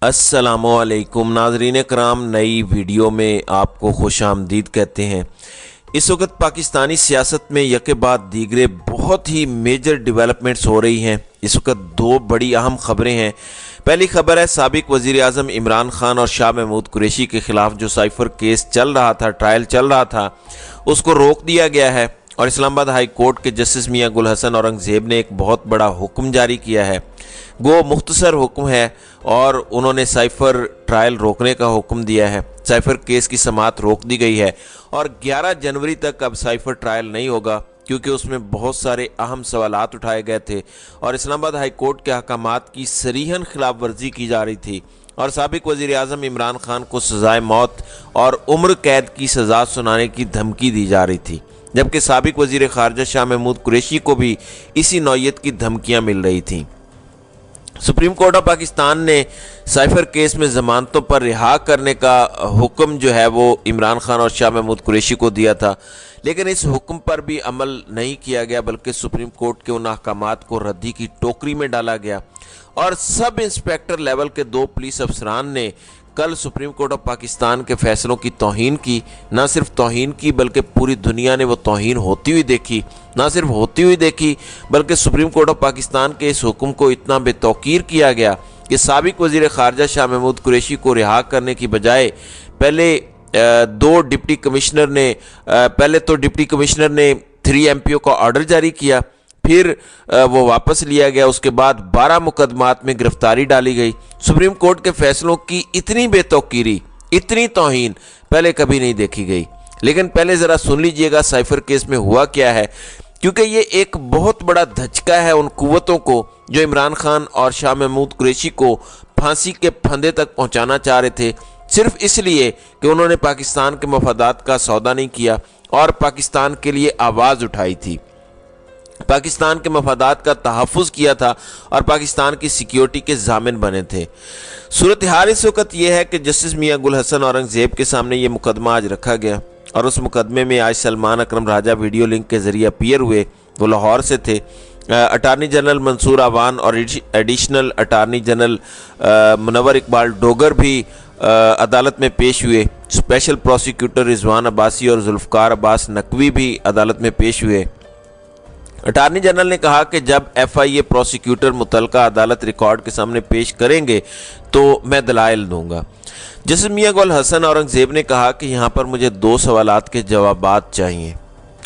अस्सलामुअलैकुम नाज़रीन कराम, नई वीडियो में आपको खुश आमदीद कहते हैं। इस वक्त पाकिस्तानी सियासत में यके बाद दीगरे बहुत ही मेजर डेवलपमेंट्स हो रही हैं। इस वक्त दो बड़ी अहम खबरें हैं। पहली खबर है साबिक वज़ीर आज़म इमरान खान और शाह महमूद कुरैशी के ख़िलाफ़ जो साइफ़र केस चल रहा था, ट्रायल चल रहा था, उसको रोक दिया गया है और इस्लामाबाद हाई कोर्ट के जस्टिस मियां गुल हसन औरंगज़ेब ने एक बहुत बड़ा हुक्म जारी किया है। वो मुख्तसर हुक्म है और उन्होंने साइफ़र ट्रायल रोकने का हुक्म दिया है। साइफ़र केस की समाअत रोक दी गई है और 11 जनवरी तक अब साइफ़र ट्रायल नहीं होगा क्योंकि उसमें बहुत सारे अहम सवालात उठाए गए थे और इस्लामाबाद हाई कोर्ट के अहकामात की सरीहन खिलाफ वर्जी की जा रही थी और साबिक वज़ीर आज़म इमरान खान को सज़ाए मौत और उम्र कैद की सज़ा सुनाने की धमकी दी जा रही थी, जबकि साबिक वज़ीर ख़ारजा शाह महमूद कुरैशी को भी इसी नौयत की धमकियाँ मिल रही थीं। सुप्रीम कोर्ट ऑफ पाकिस्तान ने साइफ़र केस में ज़मानतों पर रिहा करने का हुक्म जो है वो इमरान खान और शाह महमूद कुरैशी को दिया था, लेकिन इस हुक्म पर भी अमल नहीं किया गया बल्कि सुप्रीम कोर्ट के उन अहकामात को रद्दी की टोकरी में डाला गया और सब इंस्पेक्टर लेवल के 2 पुलिस अफसरान ने कल सुप्रीम कोर्ट ऑफ पाकिस्तान के फैसलों की तौहीन की। ना सिर्फ तौहीन की बल्कि पूरी दुनिया ने वो तौहीन होती हुई देखी। ना सिर्फ होती हुई देखी बल्कि सुप्रीम कोर्ट ऑफ पाकिस्तान के इस हुक्म को इतना बेतौकीर किया गया कि साबिक वज़ीर ख़ारजा शाह महमूद कुरैशी को रिहा करने की बजाय पहले तो डिप्टी कमिश्नर ने 3 MPO का ऑर्डर जारी किया, फिर वो वापस लिया गया। उसके बाद 12 मुकदमात में गिरफ्तारी डाली गई। सुप्रीम कोर्ट के फैसलों की इतनी बेतौकीरी, इतनी तौहीन पहले कभी नहीं देखी गई। लेकिन पहले ज़रा सुन लीजिएगा साइफ़र केस में हुआ क्या है, क्योंकि ये एक बहुत बड़ा धचका है उन कुव्वतों को जो इमरान खान और शाह महमूद कुरैशी को फांसी के फंदे तक पहुंचाना चाह रहे थे, सिर्फ इसलिए कि उन्होंने पाकिस्तान के मफादात का सौदा नहीं किया और पाकिस्तान के लिए आवाज़ उठाई थी, पाकिस्तान के मफादात का तहफ़्फ़ुज़ किया था और पाकिस्तान की सिक्योरिटी के ज़ामिन बने थे। सूरत हाल इस वक्त यह है कि जस्टिस मियां गुल हसन औरंगज़ेब के सामने ये मुकदमा आज रखा गया और उस मुकदमे में आज सलमान अकरम राजा वीडियो लिंक के ज़रिए अपीयर हुए। वो लाहौर से थे। अटार्नी जनरल मंसूर आवान और additional attorney general Munawar Iqbal Dogar भी अदालत में पेश हुए। स्पेशल प्रोसिक्यूटर रिजवान अब्बासी और जुल्फ़कार अब्बास नकवी भी अदालत में पेश हुए। अटार्नी जनरल ने कहा कि जब FIA प्रोसिक्यूटर मुतलका अदालत रिकॉर्ड के सामने पेश करेंगे तो मैं दलाइल दूंगा। जस्टिस मियां गुल हसन औरंगज़ेब ने कहा कि यहाँ पर मुझे 2 सवालात के जवाबात चाहिए।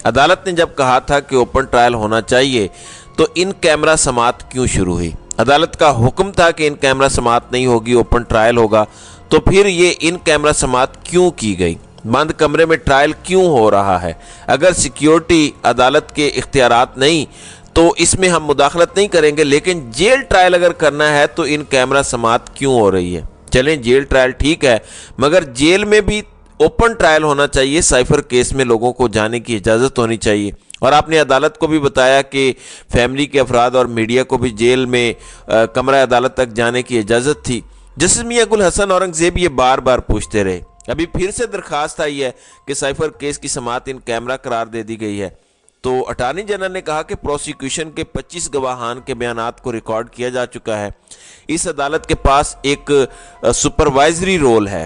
अदालत ने जब कहा था कि ओपन ट्रायल होना चाहिए तो इन कैमरा समाअत क्यों शुरू हुई? अदालत का हुक्म था कि इन कैमरा समाअत नहीं होगी, ओपन ट्रायल होगा, तो फिर ये इन कैमरा समाअत क्यों की गई? बंद कमरे में ट्रायल क्यों हो रहा है? अगर सिक्योरिटी अदालत के इख्तियारात नहीं तो इसमें हम मुदाखलत नहीं करेंगे, लेकिन जेल ट्रायल अगर करना है तो इन कैमरा समाअत क्यों हो रही है? चलें, जेल ट्रायल ठीक है, मगर जेल में भी ओपन ट्रायल होना चाहिए। साइफ़र केस में लोगों को जाने की इजाज़त होनी चाहिए और आपने अदालत को भी बताया कि फैमिली के अफराद और मीडिया को भी जेल में कमरा अदालत तक जाने की इजाज़त थी। जस्टिस मियां गुल हसन औरंगज़ेब ये बार बार पूछते रहे। अभी फिर से दरख्वास्त आई है कि साइफ़र केस की समाअत इन कैमरा करार दे दी गई है। तो अटार्नी जनरल ने कहा कि प्रोसिक्यूशन के 25 गवाहान के बयानात को रिकॉर्ड किया जा चुका है। इस अदालत के पास एक सुपरवाइजरी रोल है।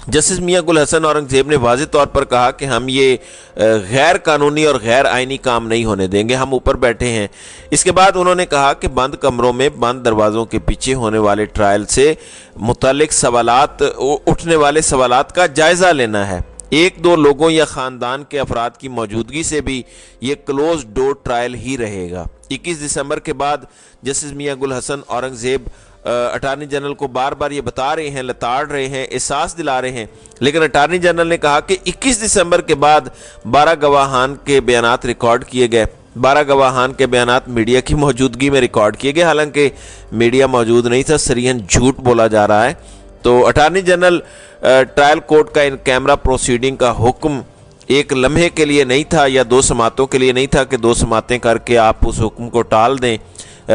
जस्टिस मियां गुल हसन औरंगज़ेब ने वाज़ेह तौर पर कहा कि हम ये गैर कानूनी और गैर आइनी काम नहीं होने देंगे, हम ऊपर बैठे हैं। इसके बाद उन्होंने कहा कि बंद कमरों में बंद दरवाज़ों के पीछे होने वाले ट्रायल से मुतालिक सवालात, उठने वाले सवालात का जायज़ा लेना है। 1-2 लोगों या ख़ानदान के अफराद की मौजूदगी से भी ये क्लोज डोर ट्रायल ही रहेगा। 21 दिसंबर के बाद जस्टिस मियां गुल हसन औरंगज़ेब अटार्नी जनरल को बार बार ये बता रहे हैं, लताड़ रहे हैं, एहसास दिला रहे हैं, लेकिन अटार्नी जनरल ने कहा कि 21 दिसंबर के बाद 12 गवाहान के बयानात रिकॉर्ड किए गए। 12 गवाहान के बयानात मीडिया की मौजूदगी में रिकॉर्ड किए गए, हालांकि मीडिया मौजूद नहीं था, सरीहन झूठ बोला जा रहा है। तो अटार्नी जनरल ट्रायल कोर्ट का इन कैमरा प्रोसीडिंग का हुक्म एक लम्हे के लिए नहीं था या 2 समातों के लिए नहीं था कि 2 समातें करके आप उस हुक्म को टाल दें।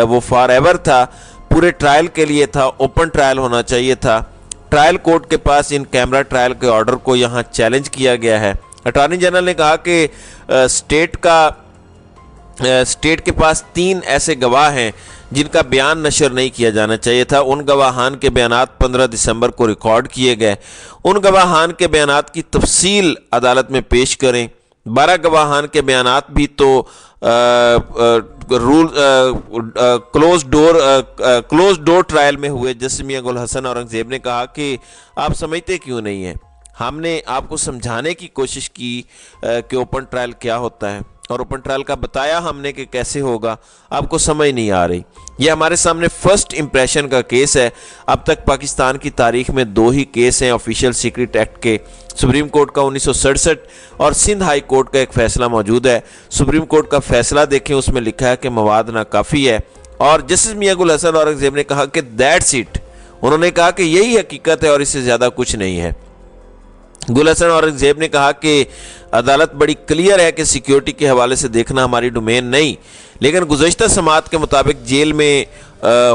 वो फॉर एवर था, पूरे ट्रायल के लिए था, ओपन ट्रायल होना चाहिए था। ट्रायल कोर्ट के पास इन कैमरा ट्रायल के ऑर्डर को यहाँ चैलेंज किया गया है। अटॉर्नी जनरल ने कहा कि स्टेट के पास 3 ऐसे गवाह हैं जिन का बयान नशर नहीं किया जाना चाहिए था। उन गवाहान के बयानात 15 दिसंबर को रिकॉर्ड किए गए। उन गवाहान के बयानात की तफसील अदालत में पेश करें। 12 गवाहान के बयानात भी तो क्लोज डोर ट्रायल में हुए। जस्टिस मियां गुल हसन औरंगजेब ने कहा कि आप समझते क्यों नहीं है, हमने आपको समझाने की कोशिश की कि ओपन ट्रायल क्या होता है और ओपन ट्रायल का बताया हमने कि कैसे होगा, आपको समझ नहीं आ रही। ये हमारे सामने फर्स्ट इंप्रेशन का केस है। अब तक पाकिस्तान की तारीख में 2 ही केस हैं ऑफिशियल सीक्रेट एक्ट के। सुप्रीम कोर्ट का 1967 और सिंध हाई कोर्ट का एक फैसला मौजूद है। सुप्रीम कोर्ट का फैसला देखें, उसमें लिखा है कि मवाद नाकाफ़ी है और जस्टिस मियां गुल हसन औरंगजेब ने कहा कि दैट्स इट। उन्होंने कहा कि यही हकीकत है और इससे ज़्यादा कुछ नहीं है। गुल हसन औरंगजेब ने कहा कि अदालत बड़ी क्लियर है कि सिक्योरिटी के हवाले से देखना हमारी डोमेन नहीं, लेकिन गुज़श्ता समाअत के मुताबिक जेल में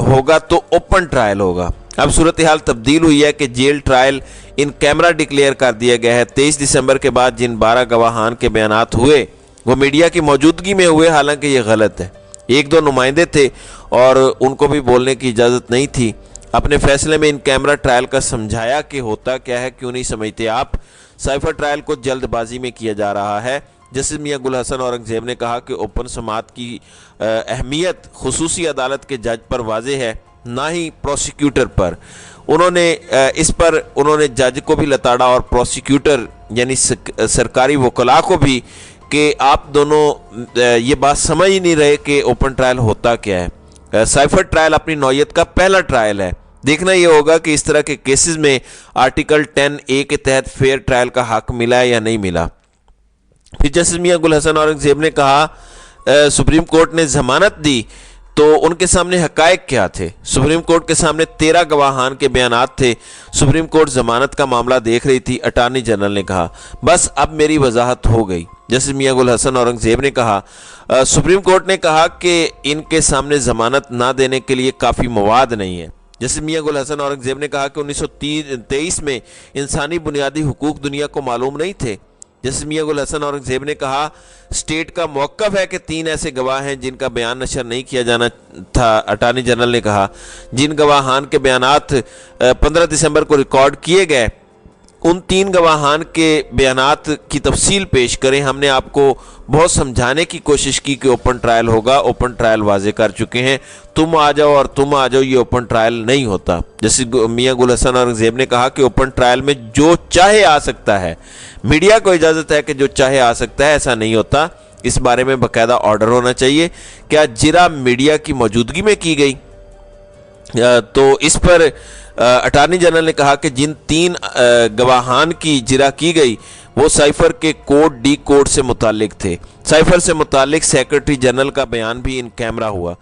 होगा तो ओपन ट्रायल होगा। अब सूरत हाल तब्दील हुई है कि jail trial in camera declare कर दिया गया है। 23 दिसंबर के बाद जिन 12 गवाहान के बयानात हुए वो मीडिया की मौजूदगी में हुए, हालांकि ये गलत है। 1-2 नुमाइंदे थे और उनको भी बोलने की इजाज़त नहीं थी। अपने फैसले में इन कैमरा ट्रायल का समझाया कि होता क्या है, क्यों नहीं समझते आप। साइफर ट्रायल को जल्दबाजी में किया जा रहा है। जस्टिस मियां गुल हसन औरंगजेब ने कहा कि ओपन समाअत की अहमियत खुसूसी अदालत के जज पर वाज़ेह है, ना ही प्रोसिक्यूटर पर। उन्होंने जज को भी लताड़ा और प्रोसिक्यूटर यानी सरकारी वकला को भी कि आप दोनों ये बात समझ ही नहीं रहे कि ओपन ट्रायल होता क्या है। साइफर ट्रायल अपनी नौयत का पहला ट्रायल है। देखना यह होगा कि इस तरह के केसेस में आर्टिकल 10A के तहत फेयर ट्रायल का हक मिला है या नहीं मिला। फिर जस्टिस मियां गुल हसन औरंगजेब ने कहा सुप्रीम कोर्ट ने जमानत दी तो उनके सामने हकायक क्या थे। सुप्रीम कोर्ट के सामने 13 गवाहान के बयानात थे। सुप्रीम कोर्ट जमानत का मामला देख रही थी। अटॉर्नी जनरल ने कहा बस अब मेरी वजाहत हो गई। जस्टिस मियां गुल हसन औरंगजेब ने कहा सुप्रीम कोर्ट ने कहा कि इनके सामने जमानत ना देने के लिए काफ़ी मवाद नहीं है। जस्टिस मियां गुल हसन औरंगजेब ने कहा कि 1923 में इंसानी बुनियादी हुकूक दुनिया को मालूम नहीं थे। जस्टिस मियां गुल हसन औरंगजेब ने कहा स्टेट का मौक़िफ़ है कि 3 ऐसे गवाह हैं जिनका बयान नशर नहीं किया जाना था। अटॉर्नी जनरल ने कहा जिन गवाहान के बयानात 15 दिसंबर को रिकॉर्ड किए गए उन 3 गवाहान के बयानात की तफसील पेश करें। हमने आपको बहुत समझाने की कोशिश की कि ओपन ट्रायल होगा, ओपन ट्रायल वाजे कर चुके हैं, तुम आ जाओ और तुम आ जाओ, ये ओपन ट्रायल नहीं होता। जैसे मियां गुल हसन औरंगजेब ने कहा कि ओपन ट्रायल में जो चाहे आ सकता है, मीडिया को इजाज़त है कि जो चाहे आ सकता है, ऐसा नहीं होता। इस बारे में बाकायदा ऑर्डर होना चाहिए। क्या जिरा मीडिया की मौजूदगी में की गई? तो इस पर अटॉर्नी जनरल ने कहा कि जिन 3 गवाहान की जिरा की गई वो साइफर के कोड डी कोड से मुतालिक थे। साइफर से मुतालिक सेक्रेटरी जनरल का बयान भी इन कैमरा हुआ।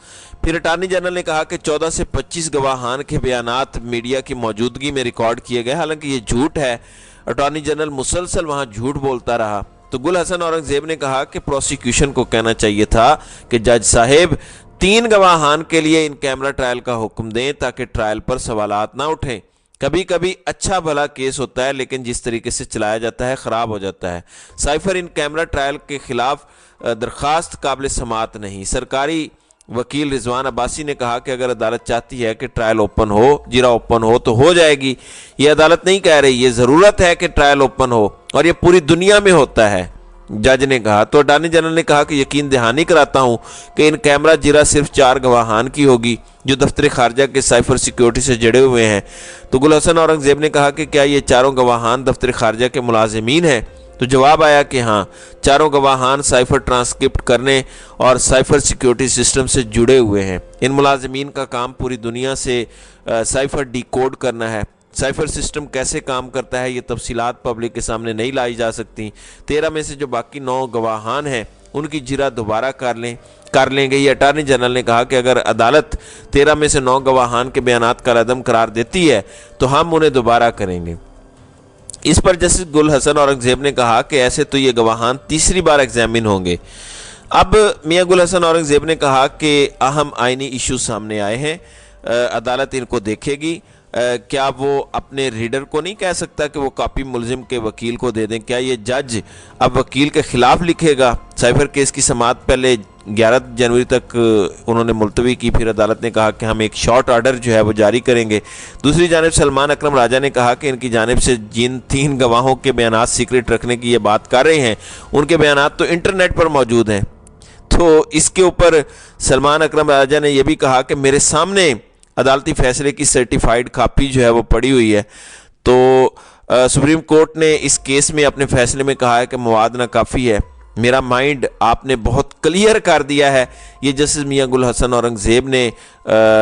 फिर अटॉर्नी जनरल ने कहा कि 14 से 25 गवाहान के बयानात मीडिया की मौजूदगी में रिकॉर्ड किए गए, हालांकि ये झूठ है। अटॉर्नी जनरल मुसलसल वहाँ झूठ बोलता रहा। तो गुल हसन औरंगजेब ने कहा कि प्रोसिक्यूशन को कहना चाहिए था कि जज साहेब 3 गवाहान के लिए इन कैमरा ट्रायल का हुक्म दें ताकि ट्रायल पर सवालात ना उठें। कभी कभी अच्छा भला केस होता है लेकिन जिस तरीके से चलाया जाता है ख़राब हो जाता है। साइफर इन कैमरा ट्रायल के खिलाफ दरख्वास्त काबिल समाअत नहीं। सरकारी वकील रिजवान अब्बासी ने कहा कि अगर अदालत चाहती है कि ट्रायल ओपन हो, जिरा ओपन हो तो हो जाएगी। ये अदालत नहीं कह रही, ये ज़रूरत है कि ट्रायल ओपन हो और ये पूरी दुनिया में होता है, जज ने कहा। तो अटॉर्नी जनरल ने कहा कि यकीन दहानी कराता हूं कि इन कैमरा जिरा सिर्फ 4 गवाहान की होगी जो दफ्तर खारजा के साइफर सिक्योरिटी से जुड़े हुए हैं। तो गुल हसन औरंगजेब ने कहा कि क्या ये 4 गवाहान दफ्तर खारजा के मुलाजिमीन हैं? तो जवाब आया कि हाँ, 4 गवाहान साइफर ट्रांसक्रिप्ट करने और साइफर सिक्योरिटी सिस्टम से जुड़े हुए हैं। इन मुलाजिमीन का काम पूरी दुनिया से साइफर डिकोड करना है। साइफर सिस्टम कैसे काम करता है ये तफसीलात पब्लिक के सामने नहीं लाई जा सकती। 13 में से जो बाकी 9 गवाहान हैं उनकी जिरा दोबारा कर लेंगे। ये अटॉर्नी जनरल ने कहा कि अगर अदालत 13 में से 9 गवाहान के बयानात का रदम करार देती है तो हम उन्हें दोबारा करेंगे। इस पर जस्टिस गुल हसन औरंगजेब ने कहा कि ऐसे तो ये गवाहान तीसरी बार एग्जामिन होंगे। अब मियां गुल हसन औरंगजेब ने कहा कि अहम आइनी इशू सामने आए हैं, अदालत इनको देखेगी। क्या वो अपने रीडर को नहीं कह सकता कि वो कॉपी मुलजिम के वकील को दे दें? क्या ये जज अब वकील के खिलाफ लिखेगा? साइफर केस की समाअत पहले 11 जनवरी तक उन्होंने मुलतवी की। फिर अदालत ने कहा कि हम एक शॉर्ट आर्डर जो है वो जारी करेंगे। दूसरी जानिब सलमान अकरम राजा ने कहा कि इनकी जानिब से जिन 3 गवाहों के बयानात सीक्रेट रखने की ये बात कर रहे हैं उनके बयानात तो इंटरनेट पर मौजूद हैं। तो इसके ऊपर सलमान अकरम राजा ने यह भी कहा कि मेरे सामने अदालती फैसले की सर्टिफाइड कापी जो है वो पड़ी हुई है। तो सुप्रीम कोर्ट ने इस केस में अपने फैसले में कहा है कि मवाद नाकाफ़ी है, मेरा माइंड आपने बहुत क्लियर कर दिया है। ये जस्टिस मियां गुल हसन औरंगज़ेब ने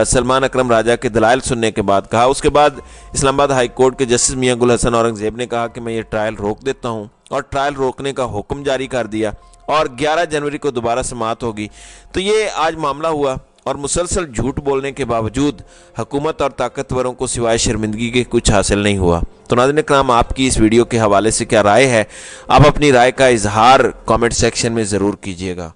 सलमान अकरम राजा के दलाइल सुनने के बाद कहा। उसके बाद इस्लामाबाद हाई कोर्ट के जस्टिस मियां गुल हसन औरंगज़ेब ने कहा कि मैं ये ट्रायल रोक देता हूँ, और ट्रायल रोकने का हुक्म जारी कर दिया और 11 जनवरी को दोबारा समाअत होगी। तो ये आज मामला हुआ, और मुसलसल झूठ बोलने के बावजूद हुकूमत और ताकतवरों को सिवाय शर्मिंदगी के कुछ हासिल नहीं हुआ। तो नाज़रीन इकराम, आपकी इस वीडियो के हवाले से क्या राय है? आप अपनी राय का इजहार कमेंट सेक्शन में ज़रूर कीजिएगा।